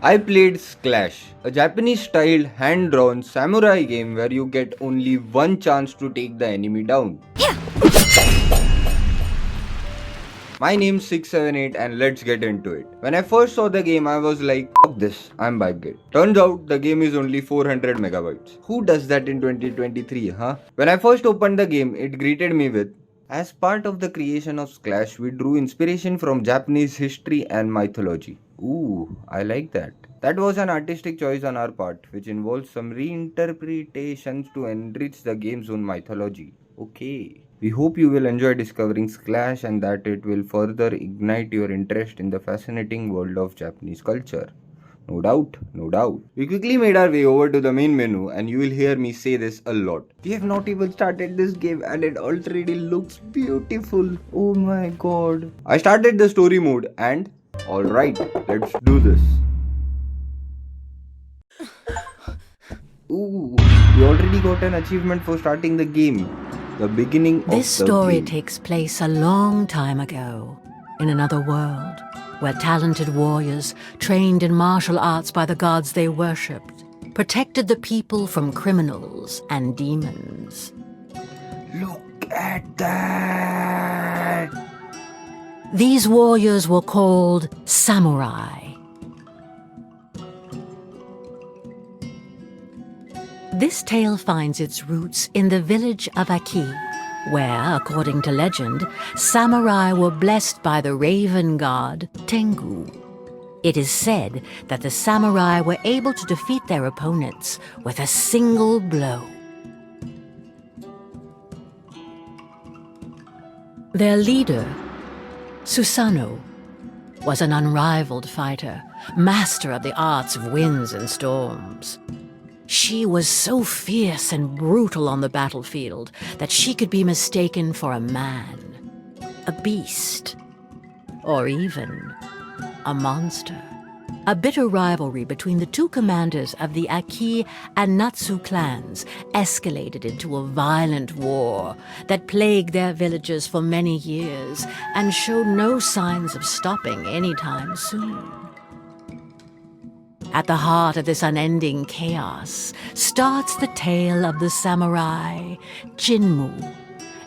I played Clash, a Japanese-styled hand-drawn samurai game where you get only one chance to take the enemy down. My name's 678 and let's get into it. When I first saw the game, I was like, fuck this, I'm back it. Turns out the game is only 400 megabytes. Who does that in 2023, huh? When I first opened the game, it greeted me with, as part of the creation of Clash, we drew inspiration from Japanese history and mythology. Ooh, I like that. That was an artistic choice on our part, which involves some reinterpretations to enrich the game's own mythology. Okay. We hope you will enjoy discovering Clash and that it will further ignite your interest in the fascinating world of Japanese culture. No doubt, no doubt. We quickly made our way over to the main menu and you will hear me say this a lot. We have not even started this game and it already looks beautiful. Oh my god. I started the story mode and alright, let's do this. Ooh, we already got an achievement for starting the game. The beginning of the game. This story takes place a long time ago, in another world, where talented warriors, trained in martial arts by the gods they worshipped, protected the people from criminals and demons. Look at that! These warriors were called samurai. This tale finds its roots in the village of Aki, where, according to legend, samurai were blessed by the raven god Tengu. It is said that the samurai were able to defeat their opponents with a single blow. Their leader, Susanoo, was an unrivaled fighter, master of the arts of winds and storms. She was so fierce and brutal on the battlefield that she could be mistaken for a man, a beast, or even a monster. A bitter rivalry between the two commanders of the Aki and Natsu clans escalated into a violent war that plagued their villages for many years and showed no signs of stopping anytime soon. At the heart of this unending chaos starts the tale of the samurai Jinmu,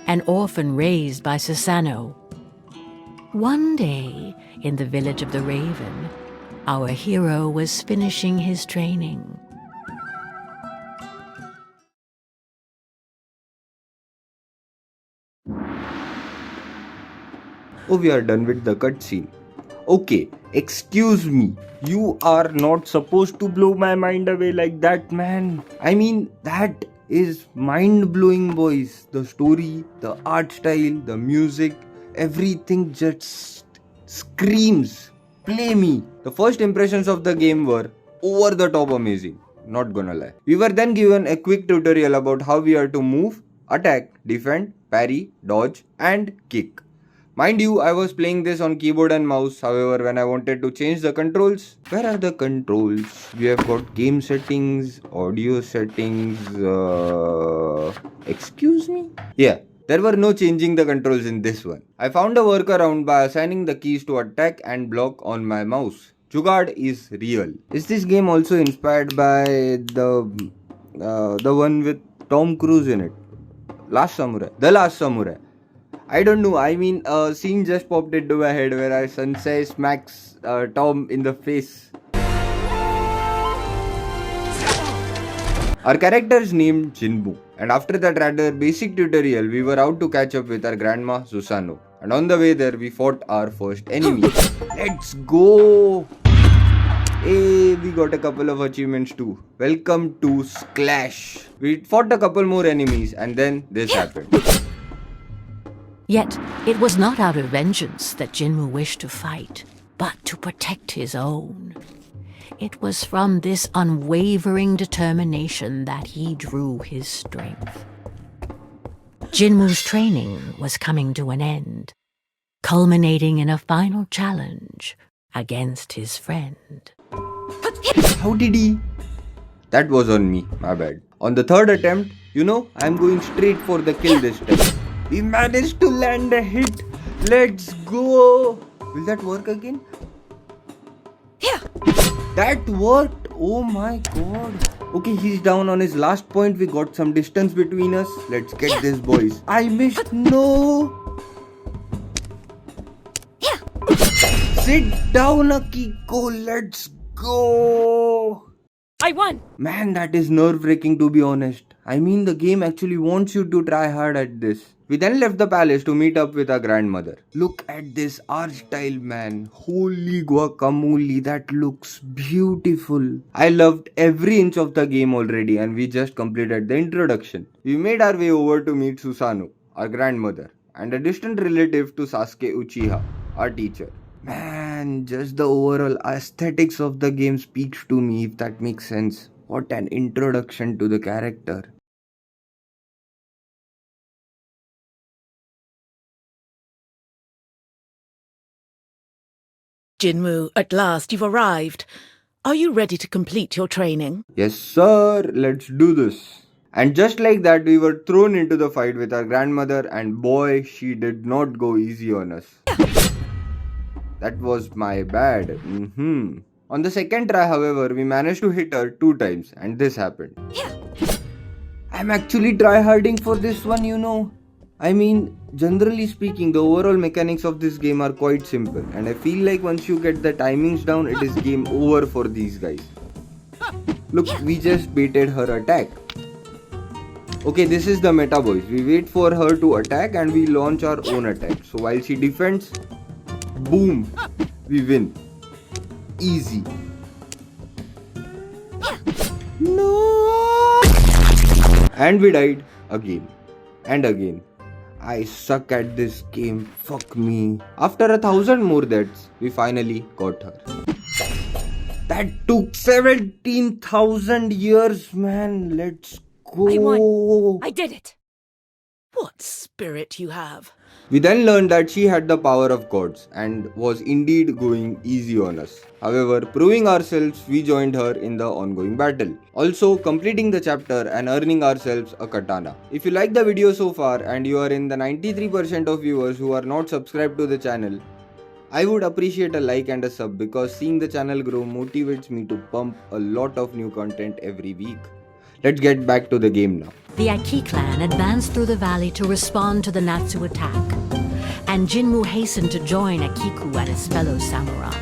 an orphan raised by Susanoo. One day, in the village of the Raven, our hero was finishing his training. Oh, we are done with the cutscene. Okay, excuse me. You are not supposed to blow my mind away like that, man. I mean, that is mind-blowing, boys. The story, the art style, the music, everything just screams. Play me. The first impressions of the game were over the top amazing. Not gonna lie. We were then given a quick tutorial about how we are to move, attack, defend, parry, dodge, and kick. Mind you, I was playing this on keyboard and mouse, however when I wanted to change the controls, where are the controls? We have got game settings, audio settings, excuse me? Yeah, there were no changing the controls in this one. I found a workaround by assigning the keys to attack and block on my mouse. Jugaad is real. Is this game also inspired by the one with Tom Cruise in it? Last Samurai. The Last Samurai. I don't know, I mean, a scene just popped into my head where our sensei smacks Tom in the face. Our character is named Jinmu, and after that rather basic tutorial, we were out to catch up with our grandma Susanoo. And on the way there, we fought our first enemy. Let's go! Hey, we got a couple of achievements too. Welcome to Clash. We fought a couple more enemies and then this happened. Yet, it was not out of vengeance that Jinmu wished to fight, but to protect his own. It was from this unwavering determination that he drew his strength. Jinmu's training was coming to an end, culminating in a final challenge against his friend. How did he? That was on me, my bad. On the third attempt, I'm going straight for the kill this time. We managed to land a hit. Let's go. Will that work again? Here! That worked! Oh my god. Okay, he's down on his last point. We got some distance between us. Let's get this, boys. I missed. No! Sit down, Akiko. Let's go! I won! Man, that is nerve-wracking to be honest. I mean, the game actually wants you to try hard at this. We then left the palace to meet up with our grandmother. Look at this art style, man. Holy guacamole, that looks beautiful. I loved every inch of the game already and we just completed the introduction. We made our way over to meet Susanoo, our grandmother, and a distant relative to Sasuke Uchiha, our teacher. Man, just the overall aesthetics of the game speaks to me, if that makes sense. What an introduction to the character. Jinwoo, at last you've arrived. Are you ready to complete your training? Yes, sir, let's do this. And just like that, we were thrown into the fight with our grandmother, and boy, she did not go easy on us. That was my bad. On the second try, however, we managed to hit her 2 times, and this happened. I'm actually tryharding for this one, you know. I mean, generally speaking, the overall mechanics of this game are quite simple, and I feel like once you get the timings down, it is game over for these guys. Look, we just baited her attack. Okay, this is the meta, boys. We wait for her to attack and we launch our own attack. So while she defends, boom, we win. Easy. No! And we died again and again. I suck at this game, fuck me. After 1,000 more deaths, we finally got her. That took 17,000 years, man. Let's go. I won. I did it! What spirit you have. We then learned that she had the power of gods and was indeed going easy on us. However, proving ourselves, we joined her in the ongoing battle. Also, completing the chapter and earning ourselves a katana. If you like the video so far and you are in the 93% of viewers who are not subscribed to the channel, I would appreciate a like and a sub because seeing the channel grow motivates me to pump a lot of new content every week. Let's get back to the game now. The Aki clan advanced through the valley to respond to the Natsu attack, and Jinwoo hastened to join Akiku and his fellow samurai.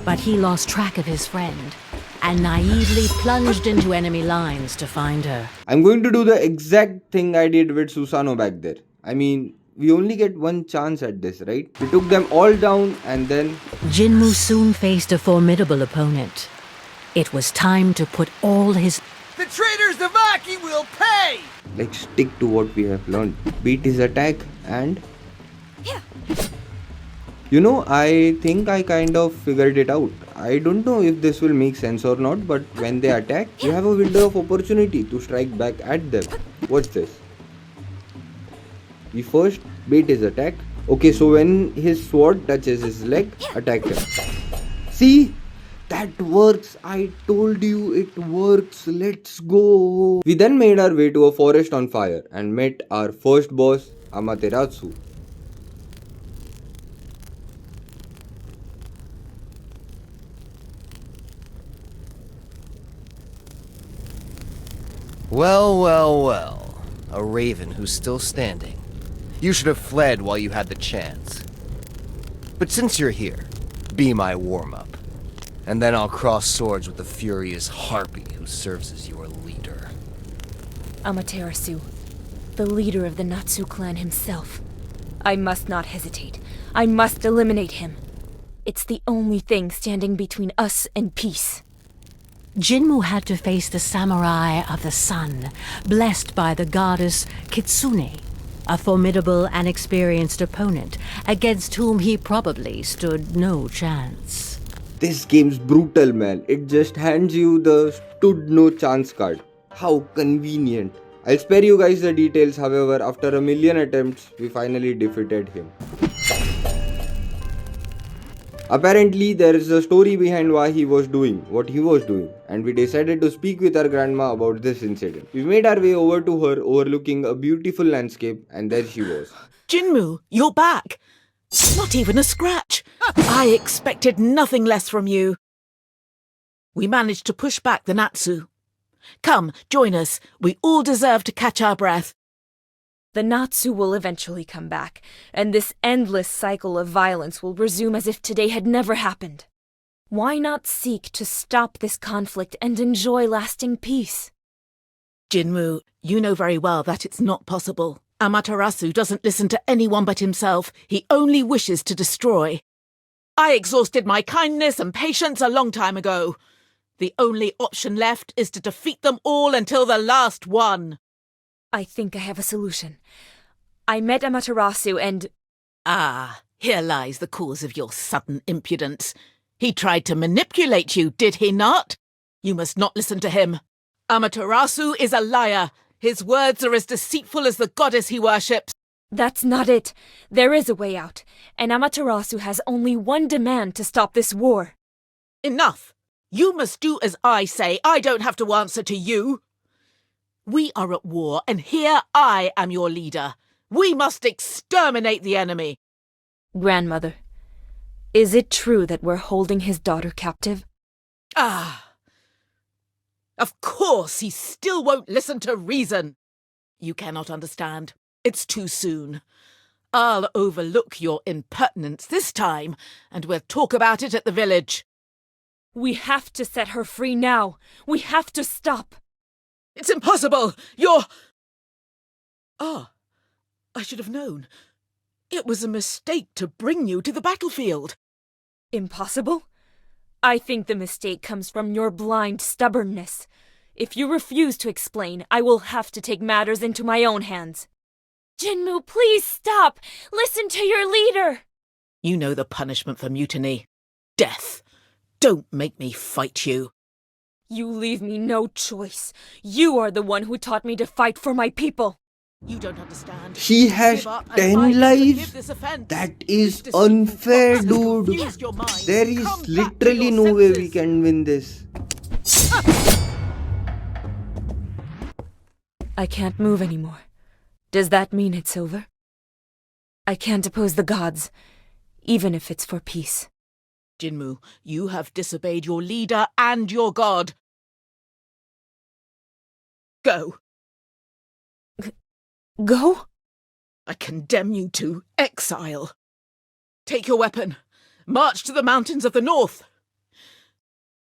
But he lost track of his friend and naively plunged into enemy lines to find her. I'm going to do the exact thing I did with Susanoo back there. I mean, we only get one chance at this, right? We took them all down and then... Jinwoo soon faced a formidable opponent. It was time to put all his... The traitors of Aki will pay! Let's stick to what we have learned. Beat his attack and... You know, I think I kind of figured it out. I don't know if this will make sense or not, but when they attack, you have a window of opportunity to strike back at them. Watch this. We first bait his attack. Okay, so when his sword touches his leg, attack him. See? That works. I told you it works. Let's go. We then made our way to a forest on fire and met our first boss, Amaterasu. Well, well, well. A raven who's still standing. You should have fled while you had the chance. But since you're here, be my warm-up. And then I'll cross swords with the furious harpy who serves as your leader. Amaterasu, the leader of the Natsu clan himself. I must not hesitate. I must eliminate him. It's the only thing standing between us and peace. Jinwoo had to face the samurai of the sun, blessed by the goddess Kitsune, a formidable and experienced opponent against whom he probably stood no chance. This game's brutal, man. It just hands you the stood no chance card. How convenient. I'll spare you guys the details, however, after a million attempts, we finally defeated him. Apparently, there is a story behind why he was doing what he was doing, and we decided to speak with our grandma about this incident. We made our way over to her, overlooking a beautiful landscape, and there she was. Jinwoo, you're back! Not even a scratch! I expected nothing less from you. We managed to push back the Natsu. Come, join us. We all deserve to catch our breath. The Natsu will eventually come back, and this endless cycle of violence will resume as if today had never happened. Why not seek to stop this conflict and enjoy lasting peace? Jinmu, you know very well that it's not possible. Amaterasu doesn't listen to anyone but himself. He only wishes to destroy. I exhausted my kindness and patience a long time ago. The only option left is to defeat them all until the last one. I think I have a solution. I met Amaterasu and... Ah, here lies the cause of your sudden impudence. He tried to manipulate you, did he not? You must not listen to him. Amaterasu is a liar. His words are as deceitful as the goddess he worships. That's not it. There is a way out, and Amaterasu has only one demand to stop this war. Enough! You must do as I say. I don't have to answer to you. We are at war, and here I am your leader. We must exterminate the enemy. Grandmother, is it true that we're holding his daughter captive? Ah! Of course, he still won't listen to reason. You cannot understand. It's too soon. I'll overlook your impertinence this time, and we'll talk about it at the village. We have to set her free now. We have to stop. It's impossible! You're... Ah, I should have known. It was a mistake to bring you to the battlefield. Impossible? I think the mistake comes from your blind stubbornness. If you refuse to explain, I will have to take matters into my own hands. Jinmu, please stop! Listen to your leader! You know the punishment for mutiny. Death. Don't make me fight you. You leave me no choice. You are the one who taught me to fight for my people. You don't understand. She has Give up and 10 I will lives? forgive this offense. That is This deceitful unfair, fox has dude. confused your mind. There is Come back to literally your no way we senses. can win this. I can't move anymore. Does that mean it's over? I can't oppose the gods, even if it's for peace. Jinmu, you have disobeyed your leader and your god. Go. Go? I condemn you to exile. Take your weapon. March to the mountains of the north.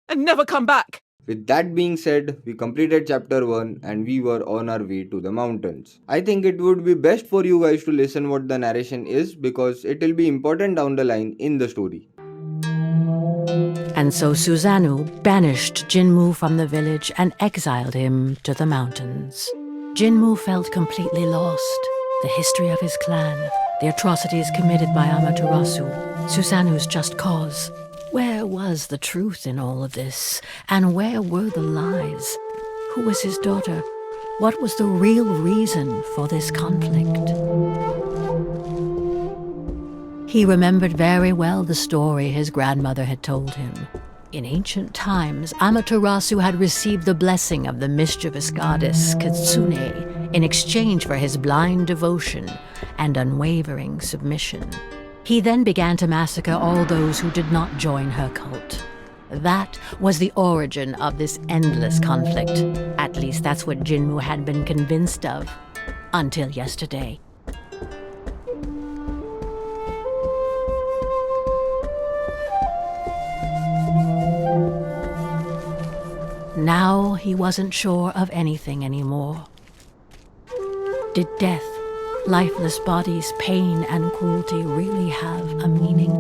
And never come back. With that being said, we completed chapter 1 and we were on our way to the mountains. I think it would be best for you guys to listen what the narration is because it will be important down the line in the story. And so Susanoo banished Jinmu from the village and exiled him to the mountains. Jinmu felt completely lost. The history of his clan, the atrocities committed by Amaterasu, Susanoo's just cause. Where was the truth in all of this? And where were the lies? Who was his daughter? What was the real reason for this conflict? He remembered very well the story his grandmother had told him. In ancient times, Amaterasu had received the blessing of the mischievous goddess Kitsune in exchange for his blind devotion and unwavering submission. He then began to massacre all those who did not join her cult. That was the origin of this endless conflict. At least that's what Jinmu had been convinced of, until yesterday. Now he wasn't sure of anything anymore. Did death, lifeless bodies, pain, and cruelty really have a meaning?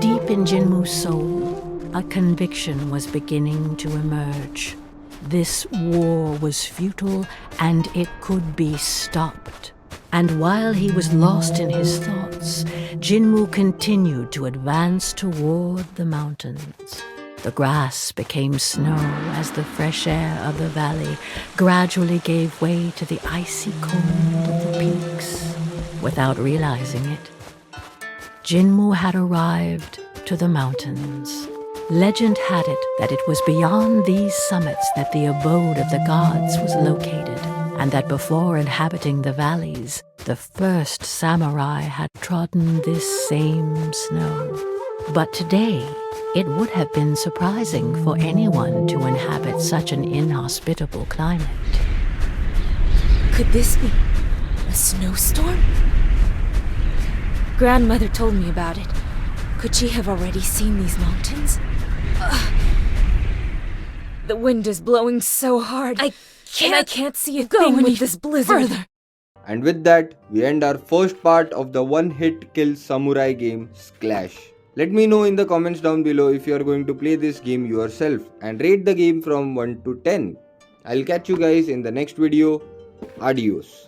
Deep in Jinmu's soul, a conviction was beginning to emerge. This war was futile and it could be stopped. And while he was lost in his thoughts, Jinmu continued to advance toward the mountains. The grass became snow as the fresh air of the valley gradually gave way to the icy cold of the peaks. Without realizing it, Jinmu had arrived to the mountains. Legend had it that it was beyond these summits that the abode of the gods was located, and that before inhabiting the valleys, the first samurai had trodden this same snow. But today, it would have been surprising for anyone to inhabit such an inhospitable climate. Could this be a snowstorm? Grandmother told me about it. Could she have already seen these mountains? Ugh. The wind is blowing so hard. I can't see a thing with this blizzard. Further. And with that, we end our first part of the one-hit kill samurai game, Sklash. Let me know in the comments down below if you are going to play this game yourself and rate the game from 1 to 10. I'll catch you guys in the next video. Adios.